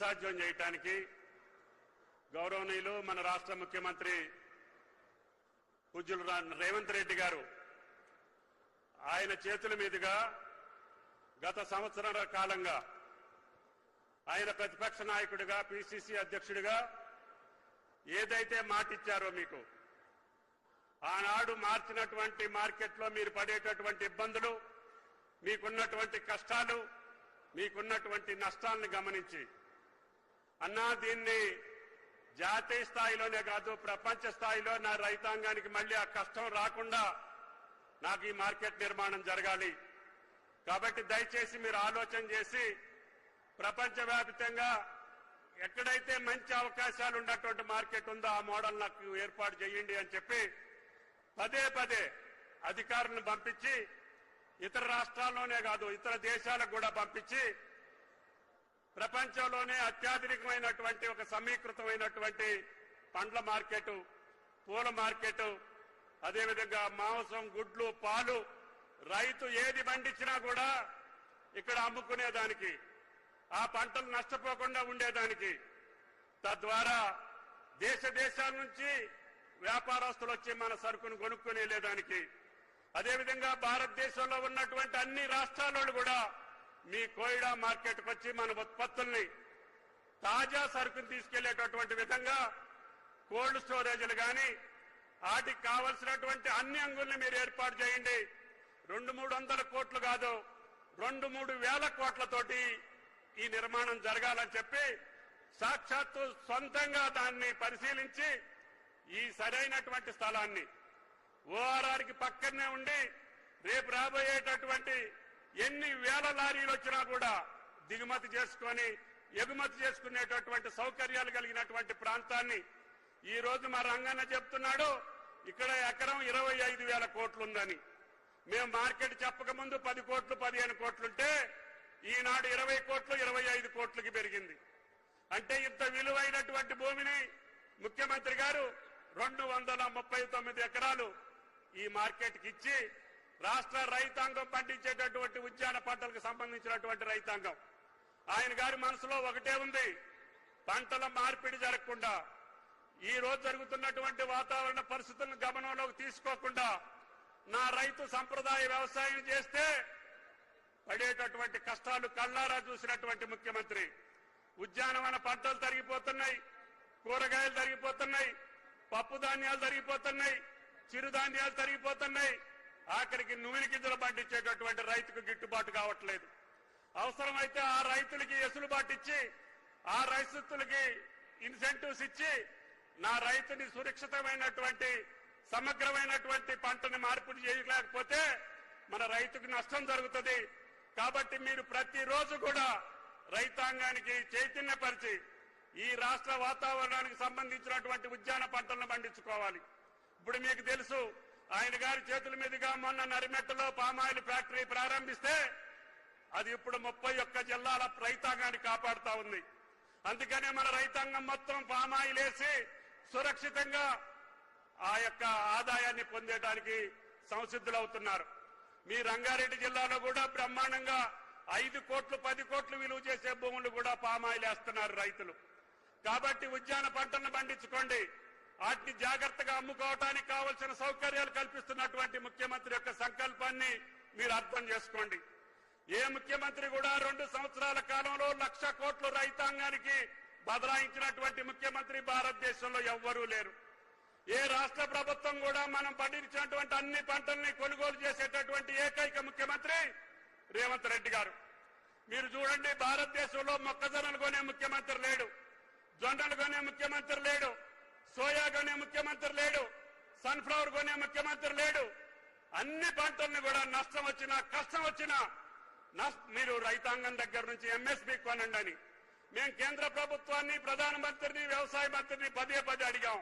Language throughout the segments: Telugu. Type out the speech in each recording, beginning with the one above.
సుసాధ్యం చేయడానికి గౌరవనీయులు మన రాష్ట్ర ముఖ్యమంత్రి పూజ్యులు రేవంత్ రెడ్డి గారు ఆయన చేతుల మీదుగా గత సంవత్సరాల కాలంగా ఆయన ప్రతిపక్ష నాయకుడిగా పిసిసి అధ్యక్షుడిగా ఏదైతే మాటిచ్చారో మీకు ఆనాడు మార్చినటువంటి మార్కెట్లో మీరు పడేటటువంటి ఇబ్బందులు, మీకున్నటువంటి కష్టాలు, మీకున్నటువంటి నష్టాలను గమనించి అన్నా దీన్ని జాతీయ స్థాయిలోనే కాదు ప్రపంచ స్థాయిలో నా రైతాంగానికి మళ్ళీ ఆ కష్టం రాకుండా నాకు ఈ మార్కెట్ నిర్మాణం జరగాలి. కాబట్టి దయచేసి మీరు ఆలోచన చేసి ప్రపంచవ్యాప్తంగా ఎక్కడైతే మంచి అవకాశాలు ఉన్నటువంటి మార్కెట్ ఉందో ఆ మోడల్ నాకు ఏర్పాటు చేయండి అని చెప్పి పదే పదే అధికారులను పంపించి ఇతర రాష్ట్రాల్లోనే కాదు ఇతర దేశాలకు కూడా పంపించి ప్రపంచంలోనే అత్యాధునికమైనటువంటి ఒక సమీకృతమైనటువంటి పండ్ల మార్కెట్, పూల మార్కెట్, అదేవిధంగా మాంసం, గుడ్లు, పాలు రైతు ఏది పండించినా కూడా ఇక్కడ అమ్ముకునేదానికి, ఆ పంటలు నష్టపోకుండా ఉండేదానికి, తద్వారా దేశాల నుంచి వ్యాపారస్తులు వచ్చి మన సరుకును కొనుక్కుని వెళ్ళేదానికి, అదేవిధంగా భారతదేశంలో ఉన్నటువంటి అన్ని రాష్ట్రాల్లో కూడా మీ కోయిడా మార్కెట్కి వచ్చి మన ఉత్పత్తుల్ని తాజా సరుకును తీసుకెళ్లేటటువంటి విధంగా కోల్డ్ స్టోరేజ్లు కానీ వాటికి కావలసినటువంటి అన్ని అంగుల్ని మీరు ఏర్పాటు చేయండి. 200-300 కోట్లు కాదు 2-3 వేల కోట్లతోటి ఈ నిర్మాణం జరగాలని చెప్పి సాక్షాత్తు సొంతంగా దాన్ని పరిశీలించి ఈ సరైనటువంటి స్థలాన్ని ఓఆర్ఆర్కి పక్కనే ఉండి రేపు రాబోయేటటువంటి ఎన్ని వేల లారీలు వచ్చినా కూడా దిగుమతి చేసుకొని ఎగుమతి చేసుకునేటటువంటి సౌకర్యాలు కలిగినటువంటి ప్రాంతాన్ని ఈ రోజు మా రంగన్న చెప్తున్నాడు ఇక్కడ ఎకరం 25,000 కోట్లు ఉందని. మేము మార్కెట్ చెప్పకముందు 10 కోట్లు 15 కోట్లుంటే ఈనాడు 20 కోట్లు 25 కోట్లకి పెరిగింది. అంటే ఇంత విలువైనటువంటి భూమిని ముఖ్యమంత్రి గారు 239 ఎకరాలు ఈ మార్కెట్కి ఇచ్చి రాష్ట్ర రైతాంగం పండించేటటువంటి ఉద్యాన పంటలకు సంబంధించినటువంటి రైతాంగం ఆయన గారి మనసులో ఒకటే ఉంది, పంటల మార్పిడి జరగకుండా ఈ రోజు జరుగుతున్నటువంటి వాతావరణ పరిస్థితులను గమనంలోకి తీసుకోకుండా నా రైతు సంప్రదాయ వ్యవసాయం చేస్తే పడేటటువంటి కష్టాలు కళ్ళారా చూసినటువంటి ముఖ్యమంత్రి ఉద్యానవన పంటలు తరిగిపోతున్నాయి, కూరగాయలు తరిగిపోతున్నాయి, పప్పు ధాన్యాలు తరిగిపోతున్నాయి, చిరుధాన్యాలు తరిగిపోతున్నాయి, ఆఖరికి నూనె గింజలు పండించేటటువంటి రైతుకు గిట్టుబాటు కావట్లేదు. అవసరమైతే ఆ రైతులకి ఎసులుబాటు ఇచ్చి ఆ రైతులకి ఇన్సెంటివ్స్ ఇచ్చి నా రైతుని సురక్షితమైనటువంటి సమగ్రమైనటువంటి పంటని మార్పిడి చేయలేకపోతే మన రైతుకు నష్టం జరుగుతుంది. కాబట్టి మీరు ప్రతిరోజు కూడా రైతాంగానికి చైతన్యపరిచి ఈ రాష్ట్ర వాతావరణానికి సంబంధించినటువంటి ఉద్యాన పంటలను పండించుకోవాలి. ఇప్పుడు మీకు తెలుసు ఆయన గారి చేతుల మీదుగా మొన్న నరిమెట్టలో పామాయిల్ ఫ్యాక్టరీ ప్రారంభిస్తే అది ఇప్పుడు 31 జిల్లాల రైతాంగాన్ని కాపాడుతా ఉంది. అందుకనే మన రైతాంగం మొత్తం పామాయిల్ వేసి సురక్షితంగా ఆ యొక్క ఆదాయాన్ని పొందేటానికి సంసిద్ధులవుతున్నారు. మీ రంగారెడ్డి జిల్లాలో కూడా బ్రహ్మాండంగా 5 కోట్లు 10 కోట్లు విలువ చేసే భూములు కూడా పామాయిల్ వేస్తున్నారు రైతులు. కాబట్టి ఉద్యాన పంటలను పండించుకోండి, వాటిని జాగ్రత్తగా అమ్ముకోవటానికి కావలసిన సౌకర్యాలు కల్పిస్తున్నటువంటి ముఖ్యమంత్రి యొక్క సంకల్పాన్ని మీరు అర్థం చేసుకోండి. ఏ ముఖ్యమంత్రి కూడా 2 సంవత్సరాల కాలంలో 1,00,000 కోట్లు రైతాంగానికి బదలాయించినటువంటి ముఖ్యమంత్రి భారతదేశంలో ఎవ్వరూ లేరు. ఏ రాష్ట్ర ప్రభుత్వం కూడా మనం పండించినటువంటి అన్ని పంటల్ని కొనుగోలు చేసేటటువంటి ఏకైక ముఖ్యమంత్రి రేవంత్ రెడ్డి గారు. మీరు చూడండి, భారతదేశంలో మొక్కజొన్నలు కొనే ముఖ్యమంత్రి లేడు, జొన్నలు కొనే ముఖ్యమంత్రి లేడు, సోయా కొనే ముఖ్యమంత్రి లేడు, సన్ఫ్లవర్ కొనే ముఖ్యమంత్రి లేడు. అన్ని పంటల్ని కూడా నష్టం వచ్చినా కష్టం వచ్చినా మీరు రైతాంగం దగ్గర నుంచి ఎంఎస్పీ కొనండి అని మేము కేంద్ర ప్రభుత్వాన్ని, ప్రధానమంత్రిని, వ్యవసాయ మంత్రిని పదే అడిగాం.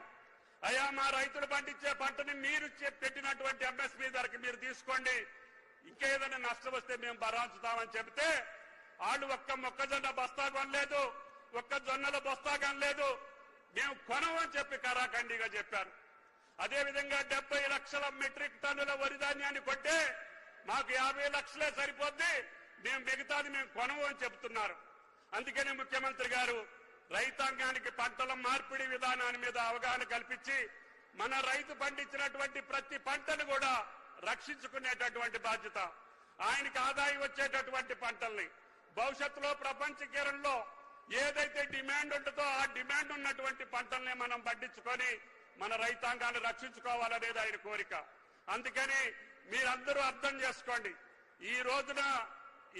అయ్యా మా రైతులు పండించే పంటని మీరు పెట్టినటువంటి ఎంఎస్పీ ధరకి మీరు తీసుకోండి, ఇంకేదైనా నష్టం వస్తే మేము భరాంచుతామని చెబితే వాళ్ళు ఒక్క మొక్కజొన్న బస్తా కొనలేదు, ఒక్క జొన్నల బస్తా కొనలేదు, మేము కొనమని చెప్పి కరాఖండిగా చెప్పారు. అదేవిధంగా 70 లక్షల మెట్రిక్ టన్నుల వరి ధాన్యాన్ని కొంటే మాకు 50 లక్షలే సరిపోద్ది, మేము మిగతాది మేము కొనము అని చెబుతున్నారు. అందుకని ముఖ్యమంత్రి గారు రైతాంగానికి పంటల మార్పిడి విధానాన్ని మీద అవగాహన కల్పించి మన రైతు పండించినటువంటి ప్రతి పంటను కూడా రక్షించుకునేటటువంటి బాధ్యత, ఆయనకి ఆదాయం వచ్చేటటువంటి పంటల్ని భవిష్యత్తులో ప్రపంచ కేరంలో ఏదైతే డిమాండ్ ఉంటుందో ఆ డిమాండ్ ఉన్నటువంటి పంటల్ని మనం పండించుకొని మన రైతాంగాన్ని రక్షించుకోవాలనేది ఆయన కోరిక. అందుకని మీరందరూ అర్థం చేసుకోండి, ఈ రోజున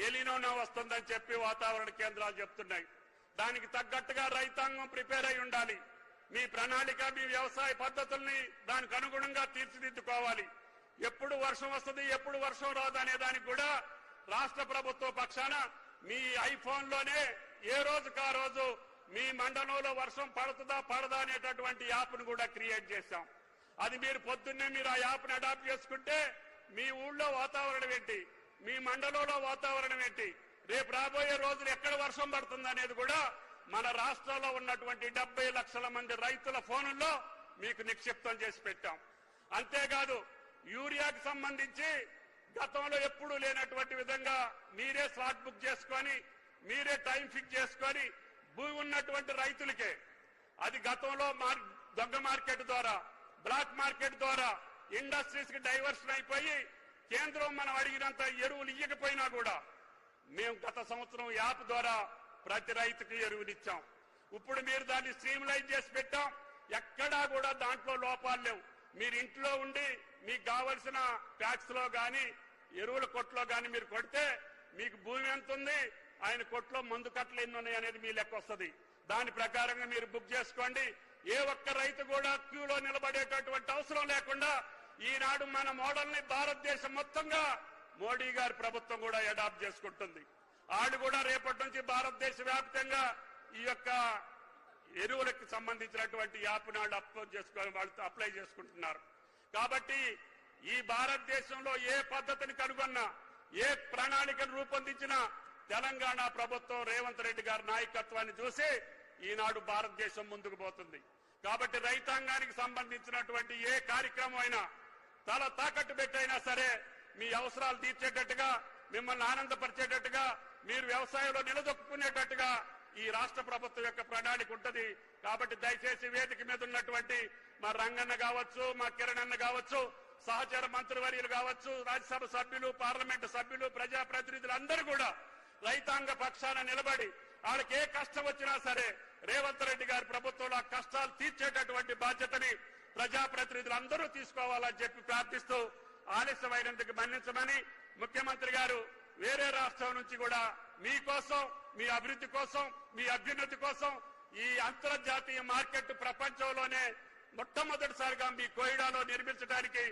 ఎలినోనో వస్తుందని చెప్పి వాతావరణ కేంద్రాలు చెప్తున్నాయి. దానికి తగ్గట్టుగా రైతాంగం ప్రిపేర్ అయి ఉండాలి. మీ ప్రణాళిక, మీ వ్యవసాయ పద్ధతుల్ని దానికి అనుగుణంగా తీర్చిదిద్దుకోవాలి. ఎప్పుడు వర్షం వస్తుంది, ఎప్పుడు వర్షం రాదు అనే దానికి కూడా రాష్ట్ర ప్రభుత్వ పక్షాన మీ ఐఫోన్లోనే ఏ రోజుకు ఆ రోజు మీ మండలంలో వర్షం పడుతుందా పడదా అనేటటువంటి యాప్ను కూడా క్రియేట్ చేశాం. అది మీరు పొద్దున్నే మీరు ఆ యాప్ను అడాప్ట్ చేసుకుంటే మీ ఊళ్ళో వాతావరణం ఏంటి, మీ మండలంలో వాతావరణం ఏంటి, రేపు రాబోయే రోజులు ఎక్కడ వర్షం పడుతుంది అనేది కూడా మన రాష్ట్రంలో ఉన్నటువంటి 70 లక్షల మంది రైతుల ఫోనుల్లో మీకు నిక్షిప్తం చేసి పెట్టాం. అంతేకాదు యూరియాకి సంబంధించి గతంలో ఎప్పుడూ లేనటువంటి విధంగా మీరే స్లాట్ బుక్ చేసుకొని మీరే టైం ఫిక్స్ చేసుకొని భూమి ఉన్నటువంటి రైతులకే, అది గతంలో దొంగ మార్కెట్ ద్వారా, బ్లాక్ మార్కెట్ ద్వారా ఇండస్ట్రీస్ కి డైవర్షన్ అయిపోయి కేంద్రం మనం అడిగినంత ఎరువులు ఇవ్వకపోయినా కూడా మేము గత సంవత్సరం యాప్ ద్వారా ప్రతి రైతుకి ఎరువునిచ్చాం. ఇప్పుడు మీరు దాన్ని స్ట్రీమ్లైన్ చేసి పెట్టాం. ఎక్కడా కూడా దాంట్లో లోపాలు లేవు. మీరు ఇంట్లో ఉండి మీకు కావలసిన ప్యాక్స్ లో గాని ఎరువుల కొట్లో గాని మీరు కొడితే మీకు భూమి ఎంత ఉంది, ఆయన కొట్లో మందు కట్టలు ఎన్ని ఉన్నాయి అనేది మీ లెక్క వస్తుంది. దాని ప్రకారంగా మీరు బుక్ చేసుకోండి. ఏ ఒక్క రైతు కూడా క్యూలో నిలబడేటటువంటి అవసరం లేకుండా ఈనాడు మన మోడల్ ని భారతదేశం మొత్తంగా మోడీ గారి ప్రభుత్వం కూడా అడాప్ట్ చేసుకుంటుంది. వాళ్ళు కూడా రేపటి నుంచి భారతదేశ వ్యాప్తంగా ఈ యొక్క ఎరువులకు సంబంధించినటువంటి యాప్ నాడు అప్లోడ్ చేసుకొని వాళ్ళు అప్లై చేసుకుంటున్నారు. కాబట్టి ఈ భారతదేశంలో ఏ పద్ధతిని కనుగొన్నా, ఏ ప్రణాళికను రూపొందించినా తెలంగాణ ప్రభుత్వం రేవంత్ రెడ్డి గారి నాయకత్వాన్ని చూసి ఈనాడు భారతదేశం ముందుకు పోతుంది. కాబట్టి రైతాంగానికి సంబంధించినటువంటి ఏ కార్యక్రమం అయినా తల తాకట్టు పెట్టైనా సరే మీ అవసరాలు తీర్చేటట్టుగా, మిమ్మల్ని ఆనందపరిచేటట్టుగా, మీరు వ్యవసాయంలో నిలదొక్కునేటట్టుగా ఈ రాష్ట్ర ప్రభుత్వం యొక్క ప్రణాళిక ఉంటుంది. కాబట్టి దయచేసి వేదిక మీద ఉన్నటువంటి మా రంగన్న కావచ్చు, మా కిరణ్ అన్న కావచ్చు, సహచర మంత్రివర్యులు కావచ్చు, రాజ్యసభ సభ్యులు, పార్లమెంటు సభ్యులు, ప్రజాప్రతినిధులు అందరూ కూడా రైతాంగ పక్షాన నిలబడి వాళ్ళకి ఏ కష్టం వచ్చినా సరే రేవంత్ రెడ్డి గారి ప్రభుత్వంలో ఆ కష్టాలు తీర్చేటటువంటి బాధ్యతని ప్రజాప్రతినిధులు అందరూ తీసుకోవాలని చెప్పి ప్రార్థిస్తూ ఆలస్యమైనందుకు మన్నించమని, ముఖ్యమంత్రి గారు వేరే రాష్ట్రం నుంచి కూడా మీకోసం, మీ అభివృద్ధి కోసం, మీ అభ్యున్నతి కోసం ఈ అంతర్జాతీయ మార్కెట్ ప్రపంచంలోనే మొట్టమొదటిసారిగా మీ కోయిడాలో నిర్మించడానికి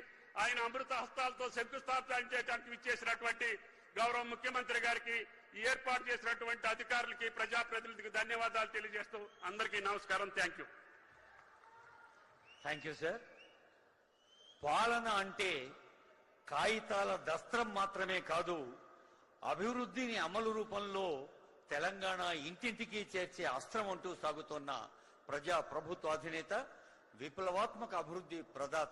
ఆయన అమృత హస్తాలతో శంకుస్థాపన చేయడానికి విచ్చేసినటువంటి గౌరవ ముఖ్యమంత్రి గారికి, ఈ ఏర్పాటు చేసినటువంటి అధికారులకి, ప్రజాప్రతినిధులకు ధన్యవాదాలు తెలియజేస్తూ అందరికీ నమస్కారం. Thank you. Thank you sir. పాలన అంటే కాగితాల దస్త్రం మాత్రమే కాదు, అభివృద్ధిని అమలు రూపంలో తెలంగాణ ఇంటింటికి చేర్చే అస్త్రం అంటూ సాగుతున్న ప్రజా ప్రభుత్వ అధినేత, విప్లవాత్మక అభివృద్ధి ప్రదాత